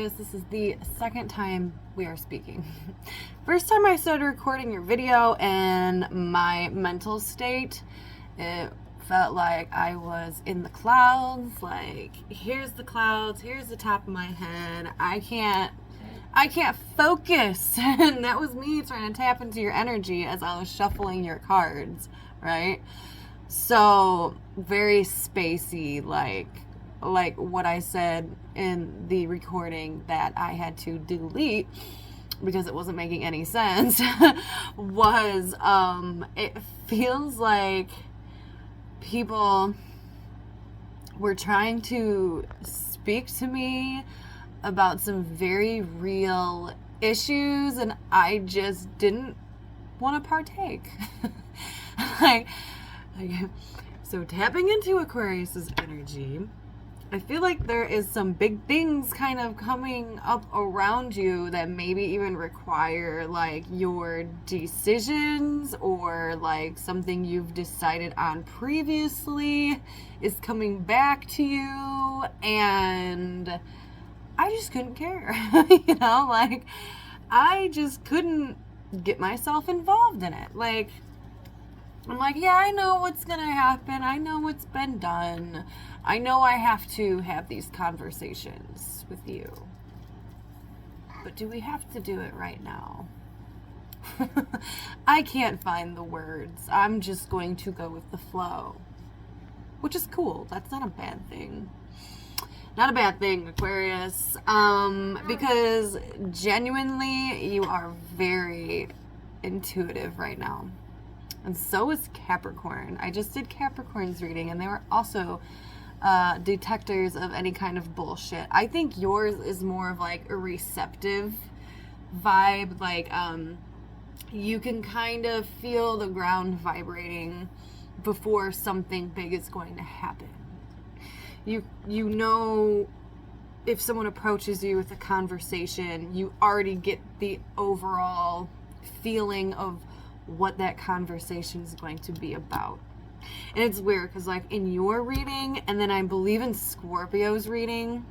Aquarius, this is the second time we are speaking. First time I started recording your video and my mental state, it felt like I was in the clouds, like here's the clouds, here's the top of my head. I can't focus. And that was me trying to tap into your energy as I was shuffling your cards, right? So very spacey, like what I said in the recording that I had to delete because it wasn't making any sense was it feels like people were trying to speak to me about some very real issues and I just didn't want to partake. like so tapping into Aquarius's energy, I feel like there is some big things kind of coming up around you that maybe even require like your decisions, or like something you've decided on previously is coming back to you, and I just couldn't care. You know, like I just couldn't get myself involved in it. Like I'm like, yeah, I know what's gonna happen. I know what's been done. I know I have to have these conversations with you. But do we have to do it right now? I can't find the words. I'm just going to go with the flow. Which is cool. That's not a bad thing. Not a bad thing, Aquarius. Because genuinely, you are very intuitive right now. And so is Capricorn. I just did Capricorn's reading, and they were also detectors of any kind of bullshit. I think yours is more of like a receptive vibe. Like, you can kind of feel the ground vibrating before something big is going to happen. You know, if someone approaches you with a conversation, you already get the overall feeling of what that conversation is going to be about. And it's weird because like in your reading, and then I believe in Scorpio's reading,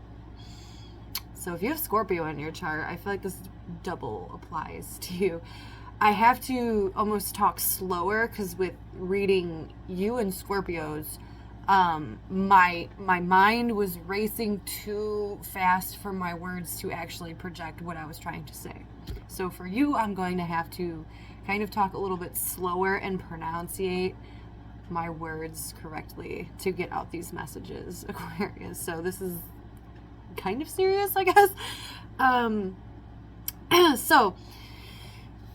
so if you have Scorpio in your chart, I feel like this double applies to you. I have to almost talk slower because with reading you and Scorpios, my mind was racing too fast for my words to actually project what I was trying to say. So for you, I'm going to have to kind of talk a little bit slower and pronunciate my words correctly to get out these messages, Aquarius. So this is kind of serious, I guess. So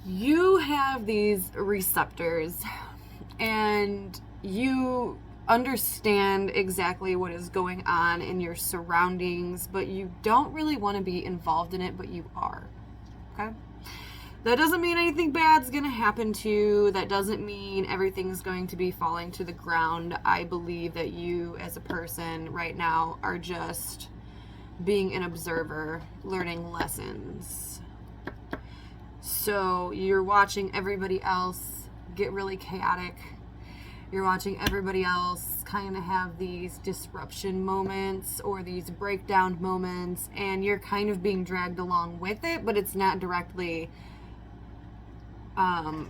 you have these receptors and you understand exactly what is going on in your surroundings, but you don't really want to be involved in it, but you are. Okay? That doesn't mean anything bad's going to happen to you. That doesn't mean everything's going to be falling to the ground. I believe that you as a person right now are just being an observer, learning lessons. So you're watching everybody else get really chaotic. You're watching everybody else kind of have these disruption moments or these breakdown moments, and you're kind of being dragged along with it, but it's not directly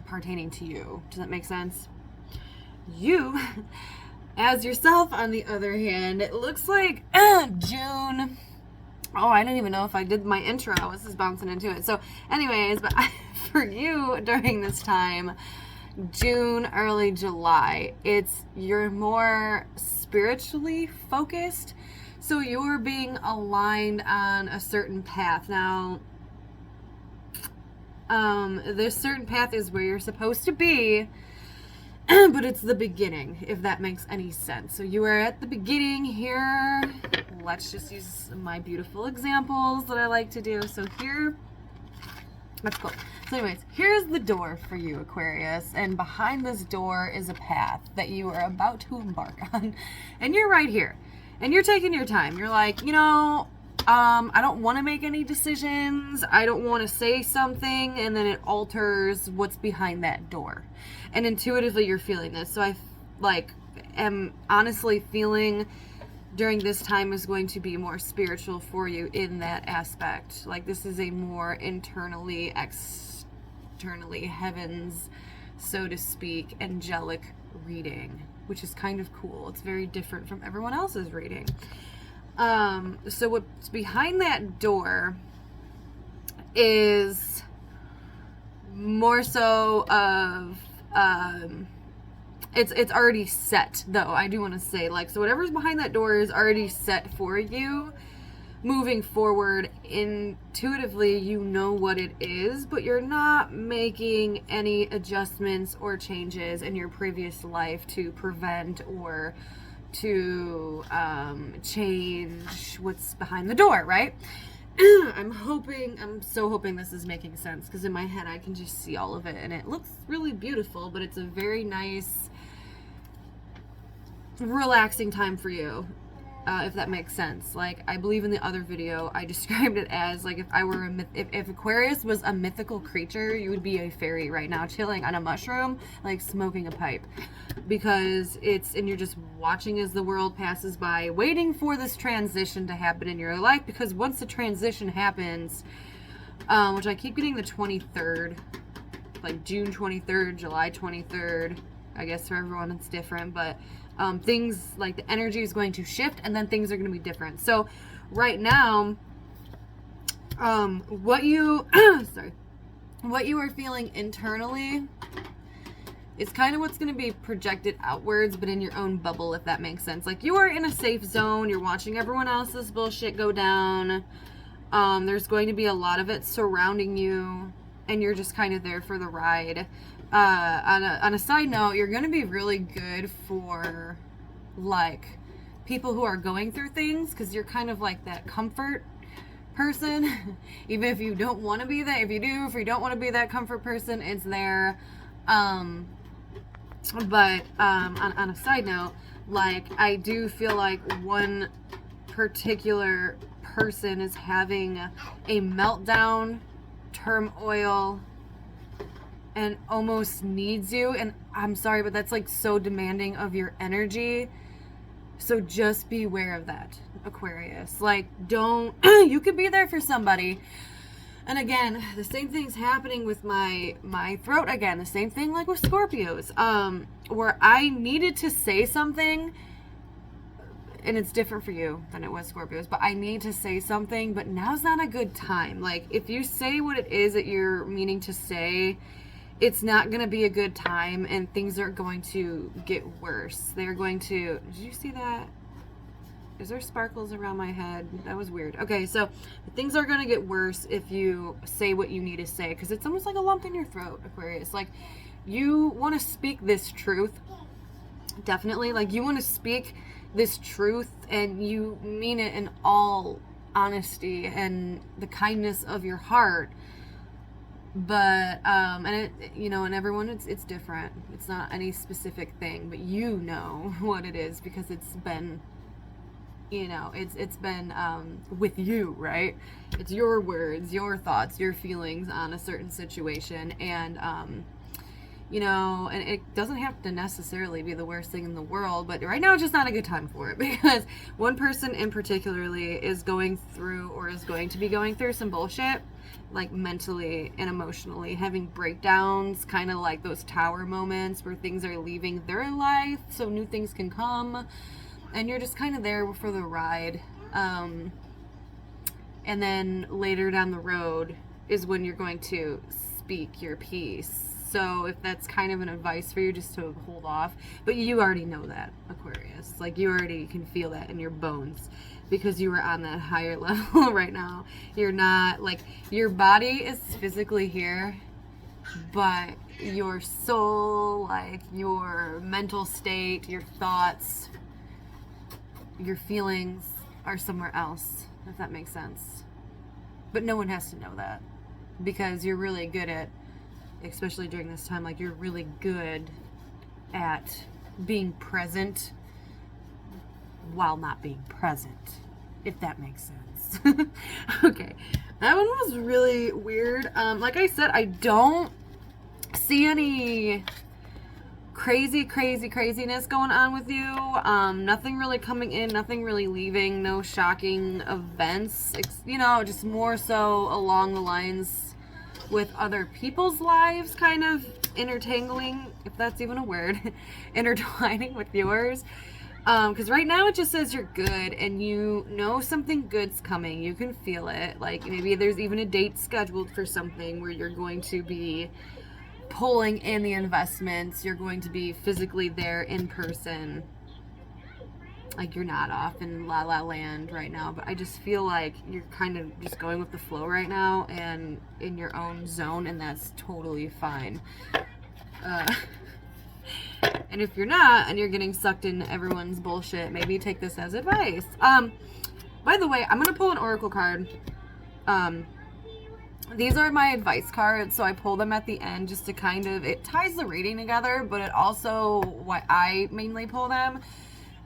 pertaining to you. Does that make sense? You, as yourself, on the other hand, it looks like June. Oh, I don't even know if I did my intro. I was just bouncing into it. So anyways, but for you during this time, June, early July, you're more spiritually focused. So you're being aligned on a certain path. Now, this certain path is where you're supposed to be, but it's the beginning, if that makes any sense. So you are at the beginning here. Let's just use my beautiful examples that I like to do. So here, that's cool. So anyways, here's the door for you, Aquarius, and behind this door is a path that you are about to embark on, and you're right here, and you're taking your time. You're like, you know, I don't want to make any decisions. I don't want to say something and then it alters what's behind that door. And intuitively you're feeling this. So I am honestly feeling during this time is going to be more spiritual for you in that aspect. Like, this is a more internally, externally, heavens, so to speak, angelic reading, which is kind of cool. It's very different from everyone else's reading. So what's behind that door is more so of, it's already set, though. I do want to say, like, so whatever's behind that door is already set for you. Moving forward, intuitively, you know what it is, but you're not making any adjustments or changes in your previous life to prevent or to change what's behind the door, right? I'm so hoping this is making sense, because in my head I can just see all of it, and it looks really beautiful, but it's a very nice, relaxing time for you, if that makes sense. Like, I believe in the other video I described it as, like, if I were if Aquarius was a mythical creature, you would be a fairy right now, chilling on a mushroom, like smoking a pipe, because and you're just watching as the world passes by, waiting for this transition to happen in your life, because once the transition happens, which I keep getting the 23rd, like June 23rd, July 23rd, I guess for everyone it's different, but things like the energy is going to shift, and then things are going to be different. So right now, what you are feeling internally is kind of what's going to be projected outwards, but in your own bubble, if that makes sense. Like, you are in a safe zone, you're watching everyone else's bullshit go down, there's going to be a lot of it surrounding you, and you're just kind of there for the ride. On a side note, you're going to be really good for, like, people who are going through things, because you're kind of like that comfort person. Even if you don't want to be that, if you don't want to be that comfort person, it's there. But on a side note, like, I do feel like one particular person is having a meltdown, turmoil, and almost needs you, and I'm sorry, but that's like so demanding of your energy. So just be aware of that, Aquarius. Like, don't you could be there for somebody. And again, the same thing's happening with my throat again. The same thing like with Scorpios, where I needed to say something, and it's different for you than it was Scorpios, but I need to say something, but now's not a good time. Like, if you say what it is that you're meaning to say, it's not going to be a good time, and things are going to get worse. They're going to... Did you see that? Is there sparkles around my head? That was weird. Okay, so things are going to get worse if you say what you need to say, because it's almost like a lump in your throat, Aquarius. Like, you want to speak this truth. Definitely. Like, you want to speak this truth, and you mean it in all honesty and the kindness of your heart. But and it, you know, and everyone, it's different. It's not any specific thing, but you know what it is, because it's been, you know, it's been with you, right? It's your words, your thoughts, your feelings on a certain situation, and you know, and it doesn't have to necessarily be the worst thing in the world, but right now it's just not a good time for it, because one person in particularly is going through, or is going to be going through, some bullshit, like mentally and emotionally, having breakdowns, kind of like those tower moments where things are leaving their life so new things can come, and you're just kind of there for the ride. And then later down the road is when you're going to speak your piece. So if that's kind of an advice for you, just to hold off. But you already know that, Aquarius. Like, you already can feel that in your bones, because you are on that higher level right now. You're not, like, your body is physically here, but your soul, like, your mental state, your thoughts, your feelings are somewhere else, if that makes sense. But no one has to know that, because you're really good at, especially during this time, like, you're really good at being present while not being present, if that makes sense. Okay, that one was really weird. Like I said, I don't see any craziness going on with you. Nothing really coming in, nothing really leaving, no shocking events. You know, just more so along the lines with other people's lives, kind of intertangling, if that's even a word, intertwining with yours. Because right now it just says you're good and you know something good's coming. You can feel it. Like maybe there's even a date scheduled for something where you're going to be pulling in the investments. You're going to be physically there in person. Like you're not off in La La Land right now, but I just feel like you're kind of just going with the flow right now and in your own zone, and that's totally fine. And if you're not, and you're getting sucked into everyone's bullshit, maybe take this as advice. By the way, I'm going to pull an oracle card. These are my advice cards, so I pull them at the end just to kind of, it ties the reading together, but it also, why I mainly pull them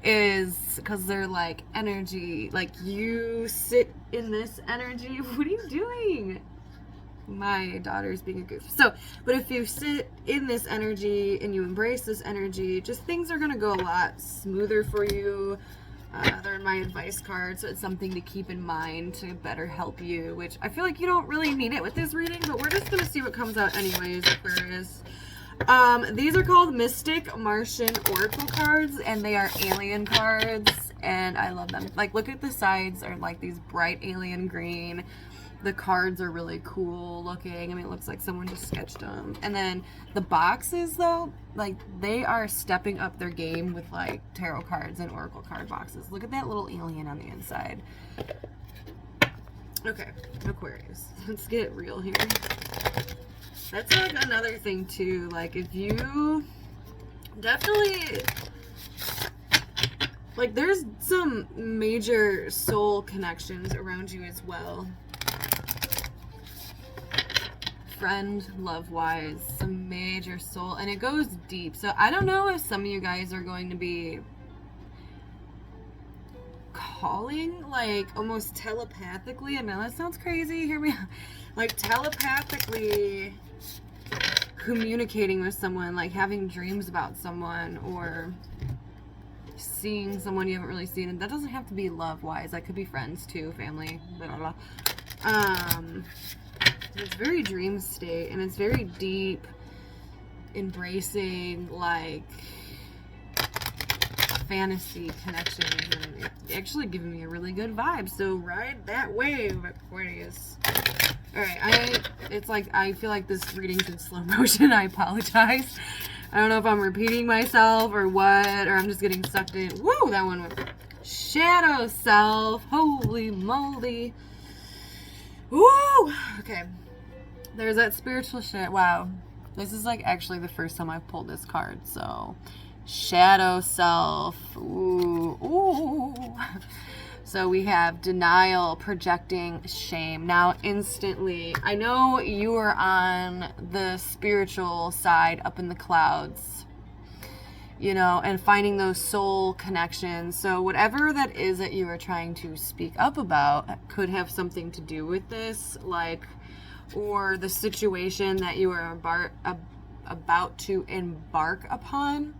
is because they're like energy. Like you sit in this energy. What are you doing? My daughter's being a goof. So, but if you sit in this energy and you embrace this energy, just things are going to go a lot smoother for you. They're in my advice card, so it's something to keep in mind to better help you, which I feel like you don't really need it with this reading, but we're just going to see what comes out anyways, Aquarius. These are called Mystic Martian Oracle cards, and they are alien cards, and I love them. Like, look at the sides are like these bright alien green. The cards are really cool looking. I mean, it looks like someone just sketched them. And then the boxes, though, like, they are stepping up their game with, like, tarot cards and oracle card boxes. Look at that little alien on the inside. Okay, Aquarius. Let's get real here. That's, like, another thing, too. Like, if you definitely... Like, there's some major soul connections around you as well. Friend, love-wise, some major soul, and it goes deep. So I don't know if some of you guys are going to be calling, like, almost telepathically. I know that sounds crazy, hear me out. Like, telepathically communicating with someone, like having dreams about someone, or seeing someone you haven't really seen. And that doesn't have to be love-wise. That could be friends, too, family, blah, blah, blah. It's very dream state, and it's very deep, embracing, like, fantasy connections, and it's actually giving me a really good vibe. So ride that wave, Aquarius. Alright, it's like, I feel like this reading's in slow motion. I apologize. I don't know if I'm repeating myself or what, or I'm just getting sucked in. Woo, that one went. Shadow self. Holy moly. Woo! Okay. There's that spiritual shit. Wow. This is like actually the first time I've pulled this card. So, shadow self. Ooh. Ooh. So we have denial, projecting, shame. Now, instantly, I know you are on the spiritual side up in the clouds, you know, and finding those soul connections. So whatever that is that you are trying to speak up about could have something to do with this, like, or the situation that you are about to embark upon.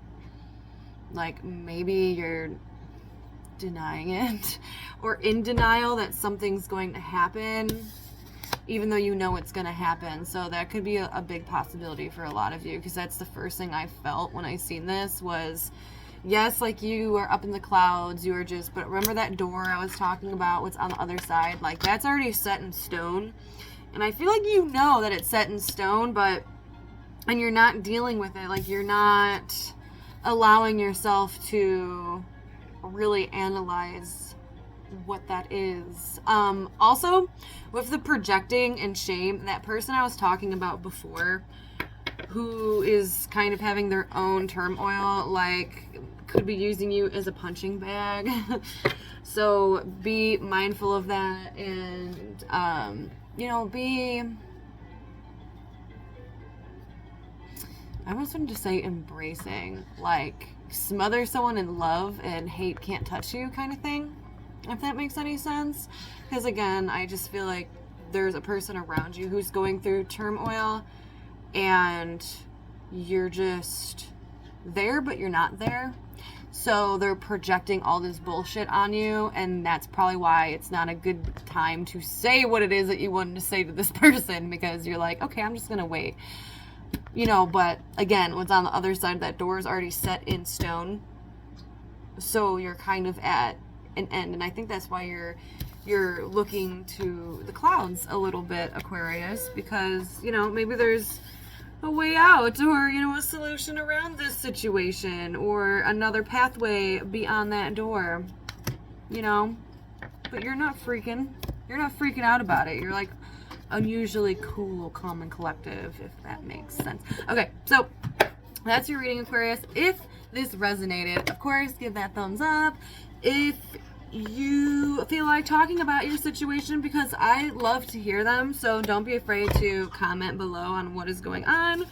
Like, maybe you're denying it, or in denial that something's going to happen, even though you know it's going to happen. So that could be a big possibility for a lot of you, because that's the first thing I felt when I seen this was, yes, like, you are up in the clouds, you are just, but remember that door I was talking about, what's on the other side? Like, that's already set in stone. And I feel like you know that it's set in stone, and you're not dealing with it. Like, you're not allowing yourself to really analyze what that is. Also, with the projecting and shame, that person I was talking about before, who is kind of having their own turmoil, like, could be using you as a punching bag. So be mindful of that, and you know, I almost wanted to say embracing, like, smother someone in love and hate can't touch you kind of thing, if that makes any sense. Because again, I just feel like there's a person around you who's going through turmoil, and you're just there, but you're not there. So they're projecting all this bullshit on you, and that's probably why it's not a good time to say what it is that you wanted to say to this person, because you're like, okay, I'm just gonna wait. You know, but again, what's on the other side of that door is already set in stone. So you're kind of at an end, and I think that's why you're looking to the clouds a little bit, Aquarius, because, you know, maybe there's a way out, or, you know, a solution around this situation, or another pathway beyond that door, you know. But you're not freaking out about it. You're like unusually cool, calm, and collective, if that makes sense. Okay, so that's your reading, Aquarius. If this resonated, of course, give that thumbs up. If you feel like talking about your situation, because I love to hear them, so don't be afraid to comment below on what is going on,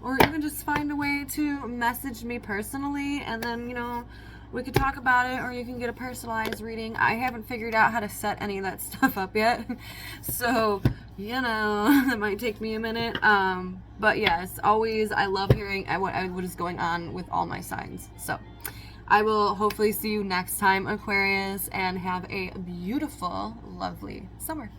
or even just find a way to message me personally, and then, you know, we could talk about it, or you can get a personalized reading. I haven't figured out how to set any of that stuff up yet, so, you know, that might take me a minute. But yes, always, I love hearing what is going on with all my signs. So I will hopefully see you next time, Aquarius, and have a beautiful, lovely summer.